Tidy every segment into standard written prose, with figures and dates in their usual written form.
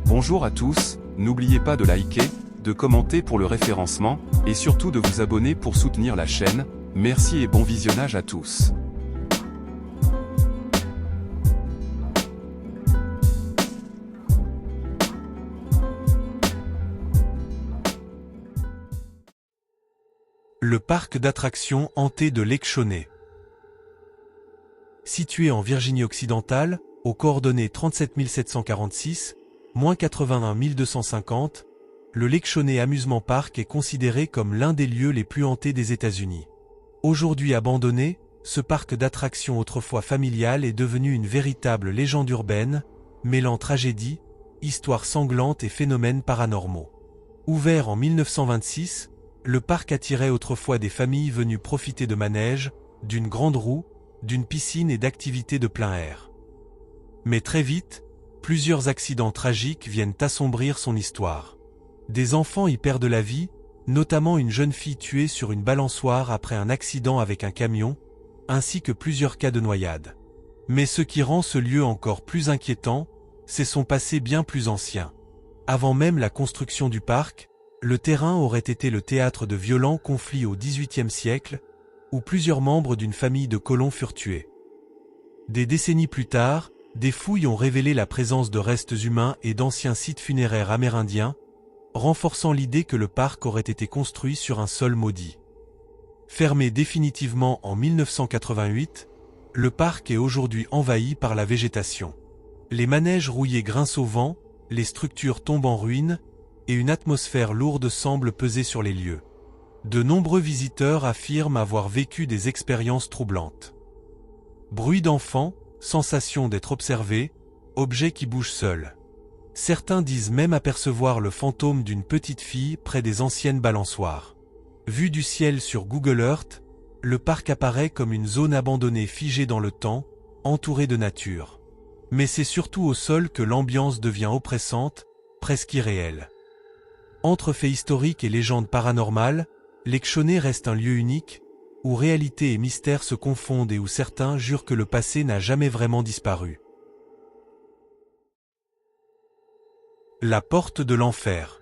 Bonjour à tous, n'oubliez pas de liker, de commenter pour le référencement, et surtout de vous abonner pour soutenir la chaîne. Merci et bon visionnage à tous. Le parc d'attractions hanté de Lake Shawnee. Situé en Virginie-Occidentale, aux coordonnées 37 746, -81 250, le Lake Shawnee Amusement Park est considéré comme l'un des lieux les plus hantés des États-Unis. Aujourd'hui abandonné, ce parc d'attractions autrefois familial est devenu une véritable légende urbaine, mêlant tragédie, histoires sanglantes et phénomènes paranormaux. Ouvert en 1926, le parc attirait autrefois des familles venues profiter de manèges, d'une grande roue, d'une piscine et d'activités de plein air. Mais très vite, plusieurs accidents tragiques viennent assombrir son histoire. Des enfants y perdent la vie, notamment une jeune fille tuée sur une balançoire après un accident avec un camion, ainsi que plusieurs cas de noyade. Mais ce qui rend ce lieu encore plus inquiétant, c'est son passé bien plus ancien. Avant même la construction du parc, le terrain aurait été le théâtre de violents conflits au XVIIIe siècle, où plusieurs membres d'une famille de colons furent tués. Des décennies plus tard, des fouilles ont révélé la présence de restes humains et d'anciens sites funéraires amérindiens, renforçant l'idée que le parc aurait été construit sur un sol maudit. Fermé définitivement en 1988, le parc est aujourd'hui envahi par la végétation. Les manèges rouillés grincent au vent, les structures tombent en ruine, et une atmosphère lourde semble peser sur les lieux. De nombreux visiteurs affirment avoir vécu des expériences troublantes. Bruits d'enfants, sensation d'être observé, objets qui bougent seuls. Certains disent même apercevoir le fantôme d'une petite fille près des anciennes balançoires. Vu du ciel sur Google Earth, le parc apparaît comme une zone abandonnée figée dans le temps, entourée de nature. Mais c'est surtout au sol que l'ambiance devient oppressante, presque irréelle. Entre faits historiques et légendes paranormales, Lake Shawnee reste un lieu unique, où réalité et mystère se confondent et où certains jurent que le passé n'a jamais vraiment disparu. La porte de l'enfer.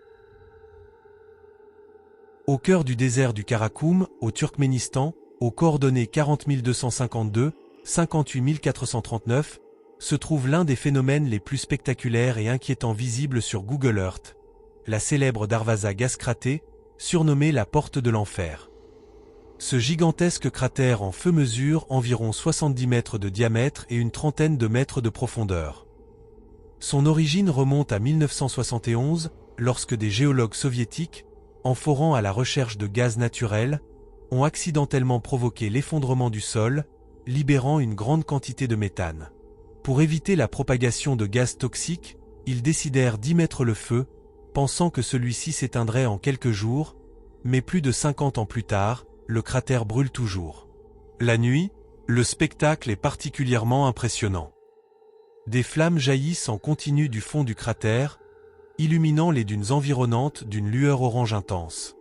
Au cœur du désert du Karakoum, au Turkménistan, aux coordonnées 40 252, 58 439, se trouve l'un des phénomènes les plus spectaculaires et inquiétants visibles sur Google Earth, la célèbre Darvaza gaz cratée, surnommée la porte de l'enfer. Ce gigantesque cratère en feu mesure environ 70 mètres de diamètre et une trentaine de mètres de profondeur. Son origine remonte à 1971, lorsque des géologues soviétiques, en forant à la recherche de gaz naturel, ont accidentellement provoqué l'effondrement du sol, libérant une grande quantité de méthane. Pour éviter la propagation de gaz toxiques, ils décidèrent d'y mettre le feu, pensant que celui-ci s'éteindrait en quelques jours, mais plus de 50 ans plus tard, le cratère brûle toujours. La nuit, le spectacle est particulièrement impressionnant. Des flammes jaillissent en continu du fond du cratère, illuminant les dunes environnantes d'une lueur orange intense.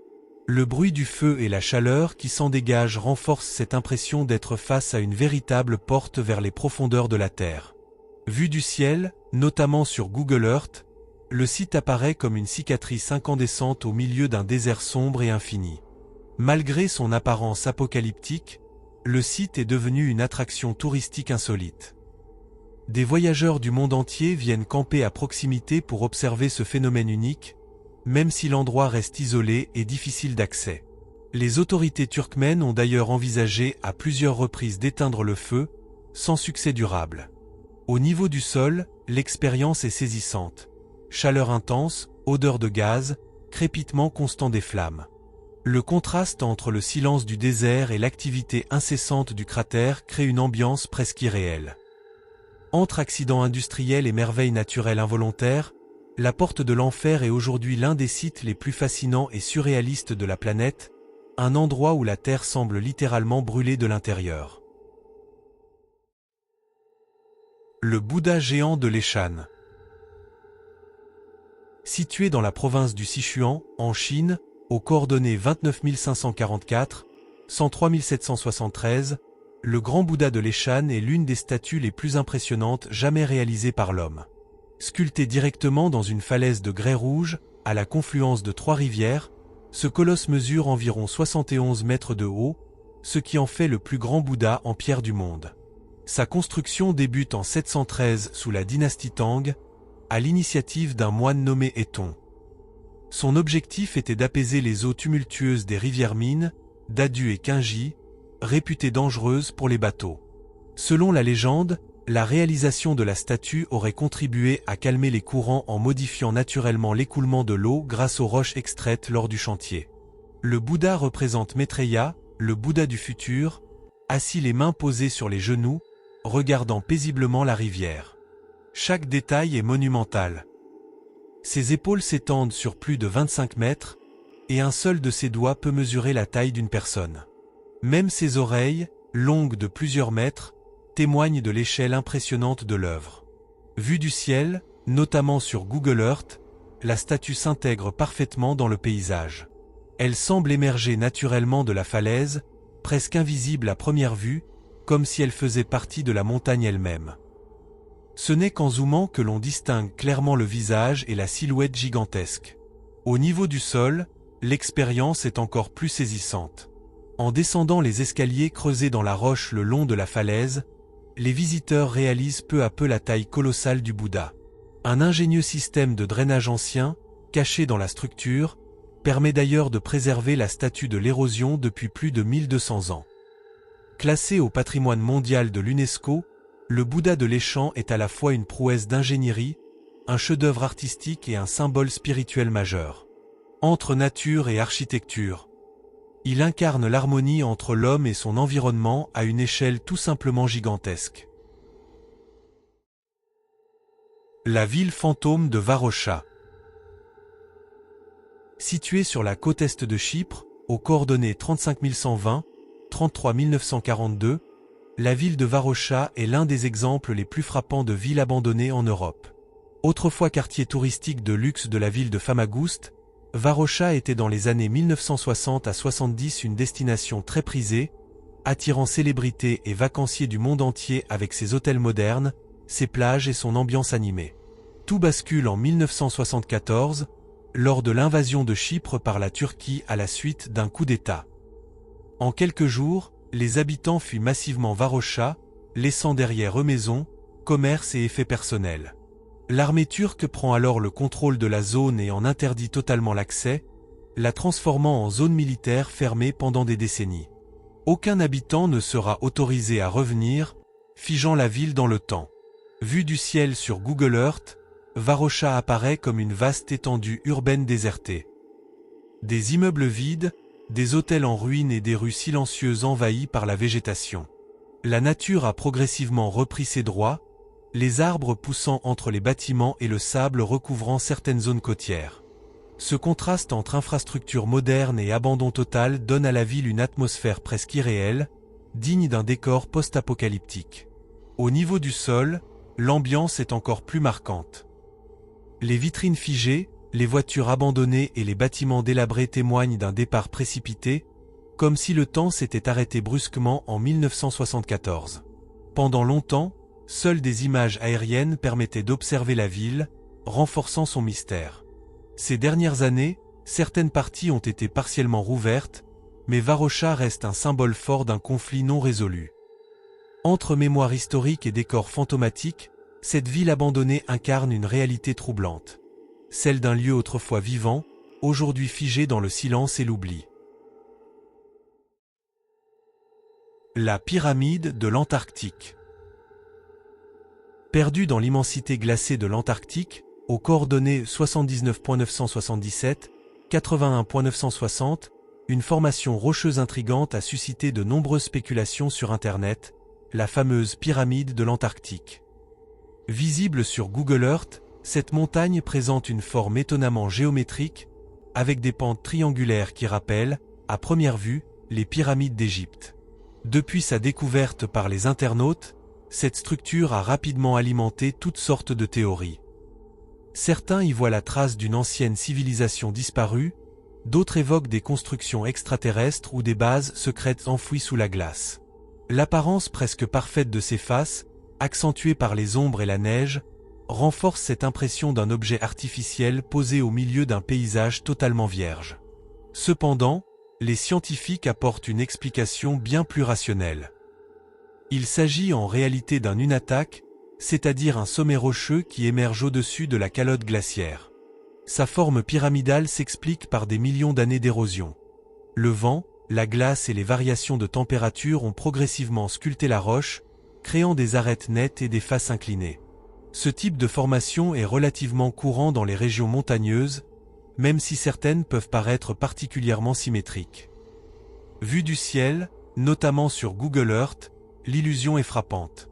Le bruit du feu et la chaleur qui s'en dégage renforcent cette impression d'être face à une véritable porte vers les profondeurs de la Terre. Vu du ciel, notamment sur Google Earth, le site apparaît comme une cicatrice incandescente au milieu d'un désert sombre et infini. Malgré son apparence apocalyptique, le site est devenu une attraction touristique insolite. Des voyageurs du monde entier viennent camper à proximité pour observer ce phénomène unique, même si l'endroit reste isolé et difficile d'accès. Les autorités turkmènes ont d'ailleurs envisagé à plusieurs reprises d'éteindre le feu, sans succès durable. Au niveau du sol, l'expérience est saisissante. Chaleur intense, odeur de gaz, crépitement constant des flammes. Le contraste entre le silence du désert et l'activité incessante du cratère crée une ambiance presque irréelle. Entre accidents industriels et merveilles naturelles involontaires, la porte de l'enfer est aujourd'hui l'un des sites les plus fascinants et surréalistes de la planète, un endroit où la Terre semble littéralement brûler de l'intérieur. Le Bouddha géant de Leshan. Situé dans la province du Sichuan, en Chine, aux coordonnées 29 544, 103 773, le grand Bouddha de Leshan est l'une des statues les plus impressionnantes jamais réalisées par l'homme. Sculpté directement dans une falaise de grès rouge, à la confluence de 3 rivières, ce colosse mesure environ 71 mètres de haut, ce qui en fait le plus grand Bouddha en pierre du monde. Sa construction débute en 713 sous la dynastie Tang, à l'initiative d'un moine nommé Héton. Son objectif était d'apaiser les eaux tumultueuses des rivières Min, Dadu et Qingji, réputées dangereuses pour les bateaux. Selon la légende, la réalisation de la statue aurait contribué à calmer les courants en modifiant naturellement l'écoulement de l'eau grâce aux roches extraites lors du chantier. Le Bouddha représente Maitreya, le Bouddha du futur, assis les mains posées sur les genoux, regardant paisiblement la rivière. Chaque détail est monumental. Ses épaules s'étendent sur plus de 25 mètres, et un seul de ses doigts peut mesurer la taille d'une personne. Même ses oreilles, longues de plusieurs mètres, témoignent de l'échelle impressionnante de l'œuvre. Vue du ciel, notamment sur Google Earth, la statue s'intègre parfaitement dans le paysage. Elle semble émerger naturellement de la falaise, presque invisible à première vue, comme si elle faisait partie de la montagne elle-même. Ce n'est qu'en zoomant que l'on distingue clairement le visage et la silhouette gigantesque. Au niveau du sol, l'expérience est encore plus saisissante. En descendant les escaliers creusés dans la roche le long de la falaise, les visiteurs réalisent peu à peu la taille colossale du Bouddha. Un ingénieux système de drainage ancien, caché dans la structure, permet d'ailleurs de préserver la statue de l'érosion depuis plus de 1200 ans. Classé au patrimoine mondial de l'UNESCO, le Bouddha de l'Échant est à la fois une prouesse d'ingénierie, un chef-d'œuvre artistique et un symbole spirituel majeur. Entre nature et architecture, il incarne l'harmonie entre l'homme et son environnement à une échelle tout simplement gigantesque. La ville fantôme de Varosha. Située sur la côte est de Chypre, aux coordonnées 35 120, 33 942, la ville de Varosha est l'un des exemples les plus frappants de villes abandonnées en Europe. Autrefois quartier touristique de luxe de la ville de Famagoust, Varosha était dans les années 1960 à 70 une destination très prisée, attirant célébrités et vacanciers du monde entier avec ses hôtels modernes, ses plages et son ambiance animée. Tout bascule en 1974, lors de l'invasion de Chypre par la Turquie à la suite d'un coup d'État. En quelques jours, les habitants fuient massivement Varosha, laissant derrière eux maisons, commerces et effets personnels. L'armée turque prend alors le contrôle de la zone et en interdit totalement l'accès, la transformant en zone militaire fermée pendant des décennies. Aucun habitant ne sera autorisé à revenir, figeant la ville dans le temps. Vue du ciel sur Google Earth, Varosha apparaît comme une vaste étendue urbaine désertée. Des immeubles vides, des hôtels en ruine et des rues silencieuses envahies par la végétation. La nature a progressivement repris ses droits, les arbres poussant entre les bâtiments et le sable recouvrant certaines zones côtières. Ce contraste entre infrastructures modernes et abandon total donne à la ville une atmosphère presque irréelle, digne d'un décor post-apocalyptique. Au niveau du sol, l'ambiance est encore plus marquante. Les vitrines figées, les voitures abandonnées et les bâtiments délabrés témoignent d'un départ précipité, comme si le temps s'était arrêté brusquement en 1974. Pendant longtemps, seules des images aériennes permettaient d'observer la ville, renforçant son mystère. Ces dernières années, certaines parties ont été partiellement rouvertes, mais Varosha reste un symbole fort d'un conflit non résolu. Entre mémoire historique et décor fantomatique, cette ville abandonnée incarne une réalité troublante. Celle d'un lieu autrefois vivant, aujourd'hui figé dans le silence et l'oubli. La pyramide de l'Antarctique. Perdue dans l'immensité glacée de l'Antarctique, aux coordonnées 79.977, 81.960, une formation rocheuse intrigante a suscité de nombreuses spéculations sur Internet, la fameuse pyramide de l'Antarctique. Visible sur Google Earth, cette montagne présente une forme étonnamment géométrique, avec des pentes triangulaires qui rappellent, à première vue, les pyramides d'Égypte. Depuis sa découverte par les internautes, cette structure a rapidement alimenté toutes sortes de théories. Certains y voient la trace d'une ancienne civilisation disparue, d'autres évoquent des constructions extraterrestres ou des bases secrètes enfouies sous la glace. L'apparence presque parfaite de ces faces, accentuée par les ombres et la neige, renforce cette impression d'un objet artificiel posé au milieu d'un paysage totalement vierge. Cependant, les scientifiques apportent une explication bien plus rationnelle. Il s'agit en réalité d'un nunatak, c'est-à-dire un sommet rocheux qui émerge au-dessus de la calotte glaciaire. Sa forme pyramidale s'explique par des millions d'années d'érosion. Le vent, la glace et les variations de température ont progressivement sculpté la roche, créant des arêtes nettes et des faces inclinées. Ce type de formation est relativement courant dans les régions montagneuses, même si certaines peuvent paraître particulièrement symétriques. Vue du ciel, notamment sur Google Earth, l'illusion est frappante.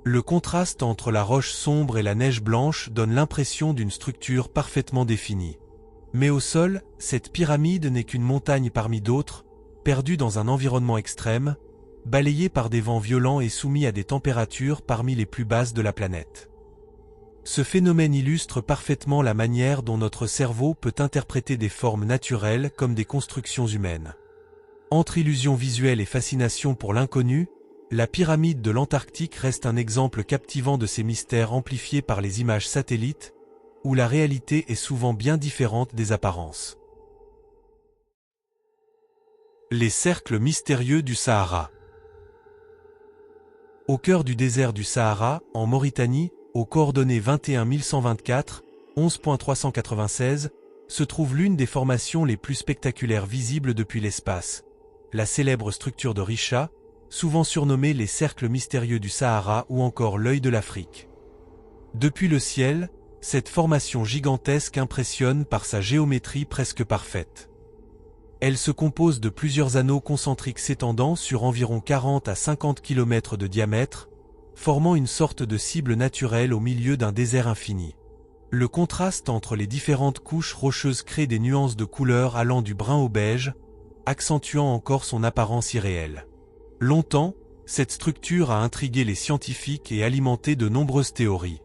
Le contraste entre la roche sombre et la neige blanche donne l'impression d'une structure parfaitement définie. Mais au sol, cette pyramide n'est qu'une montagne parmi d'autres, perdue dans un environnement extrême, balayée par des vents violents et soumis à des températures parmi les plus basses de la planète. Ce phénomène illustre parfaitement la manière dont notre cerveau peut interpréter des formes naturelles comme des constructions humaines. Entre illusion visuelle et fascination pour l'inconnu, la pyramide de l'Antarctique reste un exemple captivant de ces mystères amplifiés par les images satellites, où la réalité est souvent bien différente des apparences. Les cercles mystérieux du Sahara. Au cœur du désert du Sahara, en Mauritanie, aux coordonnées 21 124, 11.396, se trouve l'une des formations les plus spectaculaires visibles depuis l'espace, la célèbre structure de Richa, souvent surnommée les cercles mystérieux du Sahara ou encore l'œil de l'Afrique. Depuis le ciel, cette formation gigantesque impressionne par sa géométrie presque parfaite. Elle se compose de plusieurs anneaux concentriques s'étendant sur environ 40 à 50 km de diamètre, formant une sorte de cible naturelle au milieu d'un désert infini. Le contraste entre les différentes couches rocheuses crée des nuances de couleurs allant du brun au beige, accentuant encore son apparence irréelle. Longtemps, cette structure a intrigué les scientifiques et alimenté de nombreuses théories.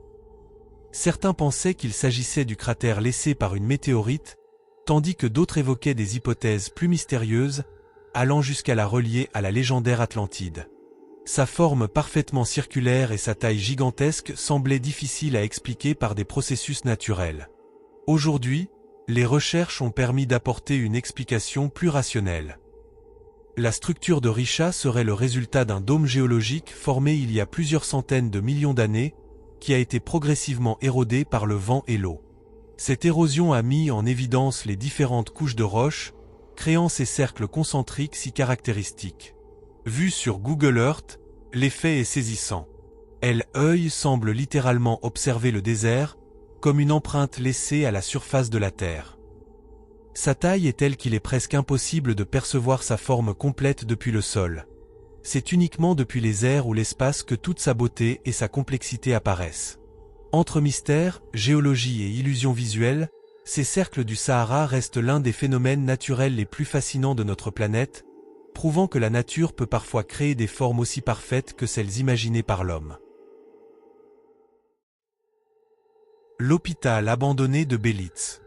Certains pensaient qu'il s'agissait du cratère laissé par une météorite, tandis que d'autres évoquaient des hypothèses plus mystérieuses, allant jusqu'à la relier à la légendaire Atlantide. Sa forme parfaitement circulaire et sa taille gigantesque semblaient difficiles à expliquer par des processus naturels. Aujourd'hui, les recherches ont permis d'apporter une explication plus rationnelle. La structure de Richa serait le résultat d'un dôme géologique formé il y a plusieurs centaines de millions d'années, qui a été progressivement érodé par le vent et l'eau. Cette érosion a mis en évidence les différentes couches de roches, créant ces cercles concentriques si caractéristiques. Vu sur Google Earth, l'effet est saisissant. L'œil semble littéralement observer le désert, comme une empreinte laissée à la surface de la Terre. Sa taille est telle qu'il est presque impossible de percevoir sa forme complète depuis le sol. C'est uniquement depuis les airs ou l'espace que toute sa beauté et sa complexité apparaissent. Entre mystère, géologie et illusion visuelle, ces cercles du Sahara restent l'un des phénomènes naturels les plus fascinants de notre planète, prouvant que la nature peut parfois créer des formes aussi parfaites que celles imaginées par l'homme. L'hôpital abandonné de Belitz.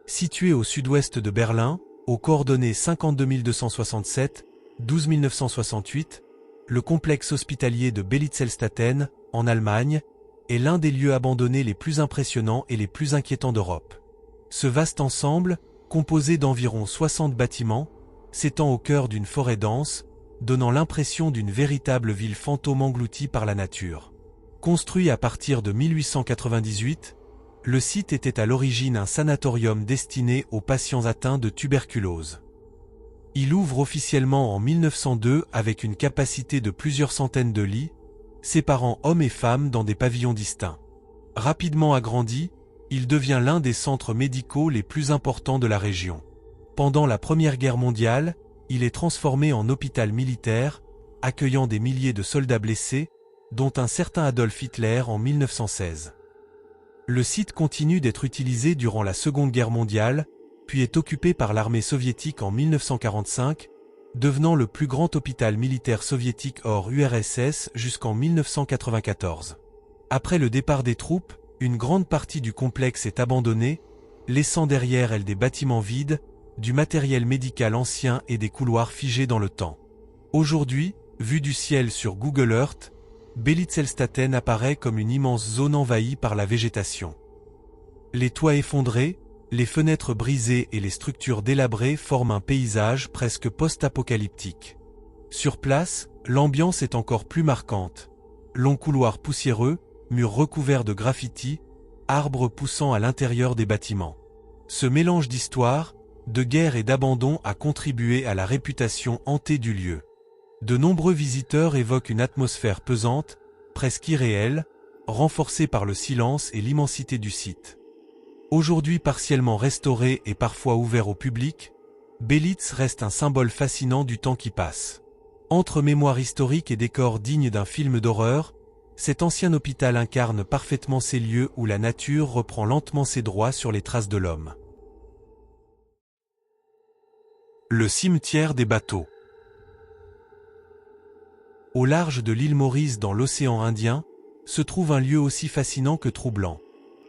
Situé au sud-ouest de Berlin, aux coordonnées 52 267, 12 968, le complexe hospitalier de Belitz-Elstatten, en Allemagne, est l'un des lieux abandonnés les plus impressionnants et les plus inquiétants d'Europe. Ce vaste ensemble, composé d'environ 60 bâtiments, s'étend au cœur d'une forêt dense, donnant l'impression d'une véritable ville fantôme engloutie par la nature. Construit à partir de 1898, le site était à l'origine un sanatorium destiné aux patients atteints de tuberculose. Il ouvre officiellement en 1902 avec une capacité de plusieurs centaines de lits, séparant hommes et femmes dans des pavillons distincts. Rapidement agrandi, il devient l'un des centres médicaux les plus importants de la région. Pendant la Première Guerre mondiale, il est transformé en hôpital militaire, accueillant des milliers de soldats blessés, dont un certain Adolf Hitler en 1916. Le site continue d'être utilisé durant la Seconde Guerre mondiale, puis est occupé par l'armée soviétique en 1945, devenant le plus grand hôpital militaire soviétique hors URSS jusqu'en 1994. Après le départ des troupes, une grande partie du complexe est abandonnée, laissant derrière elle des bâtiments vides, du matériel médical ancien et des couloirs figés dans le temps. Aujourd'hui, vue du ciel sur Google Earth, Belitzelstatten apparaît comme une immense zone envahie par la végétation. Les toits effondrés, les fenêtres brisées et les structures délabrées forment un paysage presque post-apocalyptique. Sur place, l'ambiance est encore plus marquante. Longs couloirs poussiéreux, murs recouverts de graffitis, arbres poussant à l'intérieur des bâtiments. Ce mélange d'histoire, de guerre et d'abandon a contribué à la réputation hantée du lieu. De nombreux visiteurs évoquent une atmosphère pesante, presque irréelle, renforcée par le silence et l'immensité du site. Aujourd'hui partiellement restauré et parfois ouvert au public, Belitz reste un symbole fascinant du temps qui passe. Entre mémoire historique et décors dignes d'un film d'horreur, cet ancien hôpital incarne parfaitement ces lieux où la nature reprend lentement ses droits sur les traces de l'homme. Le cimetière des bateaux. Au large de l'île Maurice dans l'océan Indien, se trouve un lieu aussi fascinant que troublant.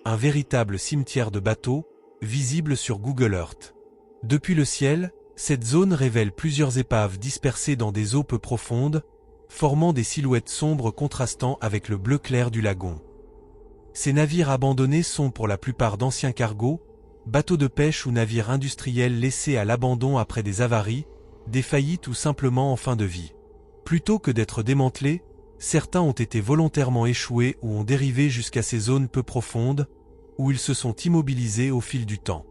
Un véritable cimetière de bateaux, visible sur Google Earth. Depuis le ciel, cette zone révèle plusieurs épaves dispersées dans des eaux peu profondes, formant des silhouettes sombres contrastant avec le bleu clair du lagon. Ces navires abandonnés sont pour la plupart d'anciens cargos, bateaux de pêche ou navires industriels laissés à l'abandon après des avaries, des faillites ou simplement en fin de vie. Plutôt que d'être démantelés, certains ont été volontairement échoués ou ont dérivé jusqu'à ces zones peu profondes, où ils se sont immobilisés au fil du temps.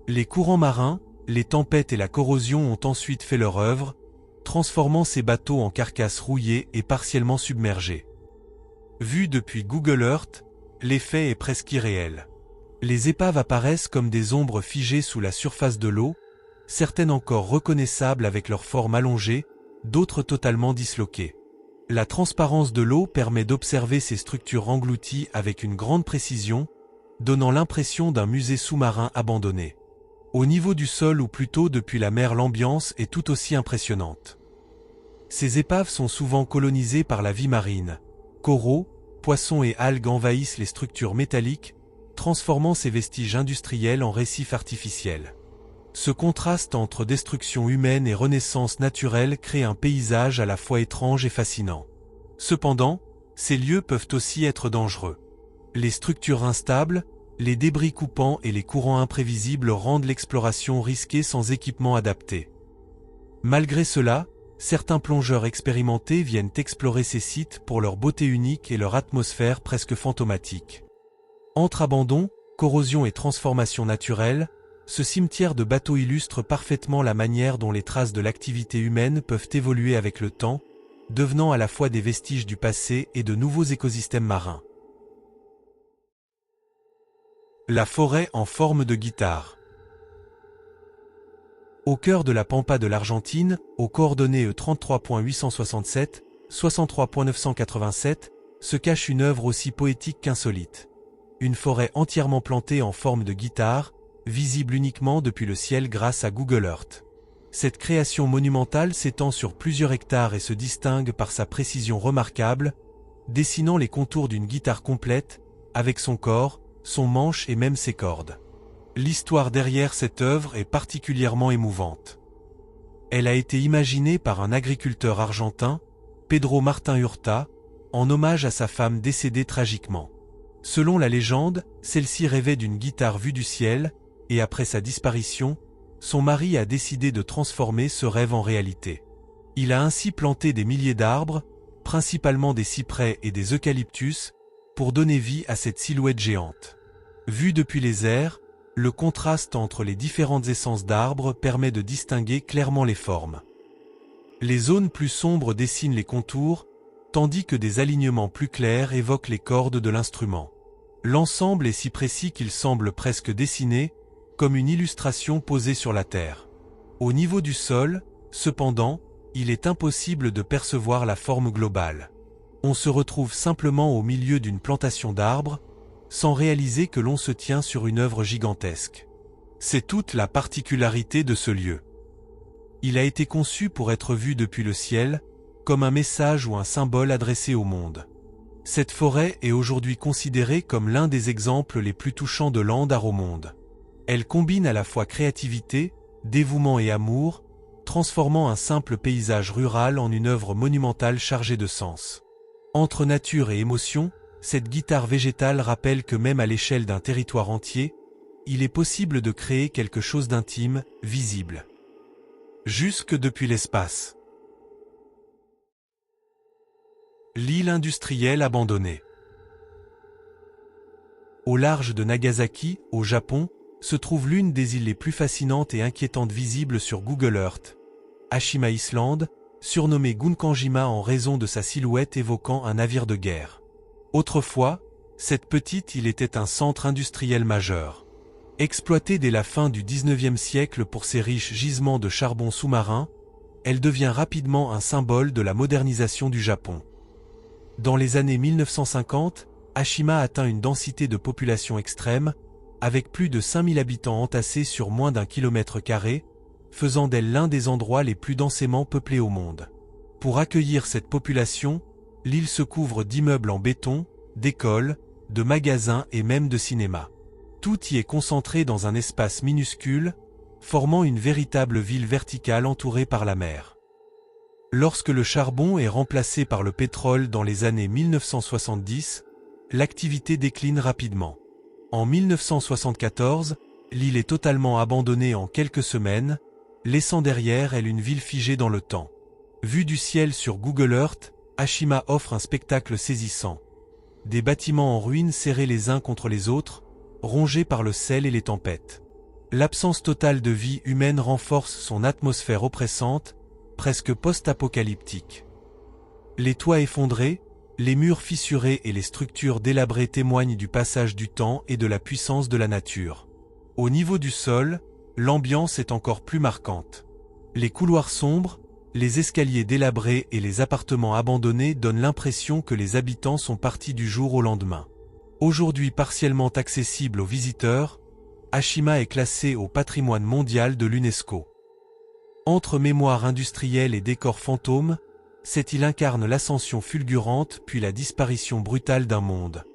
Les courants marins, les tempêtes et la corrosion ont ensuite fait leur œuvre, transformant ces bateaux en carcasses rouillées et partiellement submergées. Vu depuis Google Earth, l'effet est presque irréel. Les épaves apparaissent comme des ombres figées sous la surface de l'eau, certaines encore reconnaissables avec leur forme allongée, d'autres totalement disloquées. La transparence de l'eau permet d'observer ces structures englouties avec une grande précision, donnant l'impression d'un musée sous-marin abandonné. Au niveau du sol ou plutôt depuis la mer, l'ambiance est tout aussi impressionnante. Ces épaves sont souvent colonisées par la vie marine. Coraux, poissons et algues envahissent les structures métalliques, transformant ces vestiges industriels en récifs artificiels. Ce contraste entre destruction humaine et renaissance naturelle crée un paysage à la fois étrange et fascinant. Cependant, ces lieux peuvent aussi être dangereux. Les structures instables, les débris coupants et les courants imprévisibles rendent l'exploration risquée sans équipement adapté. Malgré cela, certains plongeurs expérimentés viennent explorer ces sites pour leur beauté unique et leur atmosphère presque fantomatique. Entre abandon, corrosion et transformation naturelle, ce cimetière de bateaux illustre parfaitement la manière dont les traces de l'activité humaine peuvent évoluer avec le temps, devenant à la fois des vestiges du passé et de nouveaux écosystèmes marins. La forêt en forme de guitare. Au cœur de la pampa de l'Argentine, aux coordonnées 33.867, 63.987, se cache une œuvre aussi poétique qu'insolite. Une forêt entièrement plantée en forme de guitare, visible uniquement depuis le ciel grâce à Google Earth. Cette création monumentale s'étend sur plusieurs hectares et se distingue par sa précision remarquable, dessinant les contours d'une guitare complète, avec son corps, son manche et même ses cordes. L'histoire derrière cette œuvre est particulièrement émouvante. Elle a été imaginée par un agriculteur argentin, Pedro Martin Hurta, en hommage à sa femme décédée tragiquement. Selon la légende, celle-ci rêvait d'une guitare vue du ciel, et après sa disparition, son mari a décidé de transformer ce rêve en réalité. Il a ainsi planté des milliers d'arbres, principalement des cyprès et des eucalyptus, pour donner vie à cette silhouette géante. Vu depuis les airs, le contraste entre les différentes essences d'arbres permet de distinguer clairement les formes. Les zones plus sombres dessinent les contours, tandis que des alignements plus clairs évoquent les cordes de l'instrument. L'ensemble est si précis qu'il semble presque dessiné, comme une illustration posée sur la terre. Au niveau du sol, cependant, il est impossible de percevoir la forme globale. On se retrouve simplement au milieu d'une plantation d'arbres, sans réaliser que l'on se tient sur une œuvre gigantesque. C'est toute la particularité de ce lieu. Il a été conçu pour être vu depuis le ciel, comme un message ou un symbole adressé au monde. Cette forêt est aujourd'hui considérée comme l'un des exemples les plus touchants de land art au monde. Elle combine à la fois créativité, dévouement et amour, transformant un simple paysage rural en une œuvre monumentale chargée de sens. Entre nature et émotion, cette guitare végétale rappelle que même à l'échelle d'un territoire entier, il est possible de créer quelque chose d'intime, visible. Jusque depuis l'espace. L'île industrielle abandonnée. Au large de Nagasaki, au Japon, se trouve l'une des îles les plus fascinantes et inquiétantes visibles sur Google Earth. Ashima Island, surnommée Gunkanjima en raison de sa silhouette évoquant un navire de guerre. Autrefois, cette petite île était un centre industriel majeur. Exploitée dès la fin du XIXe siècle pour ses riches gisements de charbon sous-marin, elle devient rapidement un symbole de la modernisation du Japon. Dans les années 1950, Ashima atteint une densité de population extrême, avec plus de 5000 habitants entassés sur moins d'1 km², faisant d'elle l'un des endroits les plus densément peuplés au monde. Pour accueillir cette population, l'île se couvre d'immeubles en béton, d'écoles, de magasins et même de cinémas. Tout y est concentré dans un espace minuscule, formant une véritable ville verticale entourée par la mer. Lorsque le charbon est remplacé par le pétrole dans les années 1970, l'activité décline rapidement. En 1974, l'île est totalement abandonnée en quelques semaines, laissant derrière elle une ville figée dans le temps. Vue du ciel sur Google Earth, Ashima offre un spectacle saisissant. Des bâtiments en ruine serrés les uns contre les autres, rongés par le sel et les tempêtes. L'absence totale de vie humaine renforce son atmosphère oppressante, presque post-apocalyptique. Les toits effondrés, les murs fissurés et les structures délabrées témoignent du passage du temps et de la puissance de la nature. Au niveau du sol, l'ambiance est encore plus marquante. Les couloirs sombres, les escaliers délabrés et les appartements abandonnés donnent l'impression que les habitants sont partis du jour au lendemain. Aujourd'hui partiellement accessible aux visiteurs, Ashima est classée au patrimoine mondial de l'UNESCO. Entre mémoire industrielle et décors fantômes, cette île incarne l'ascension fulgurante puis la disparition brutale d'un monde.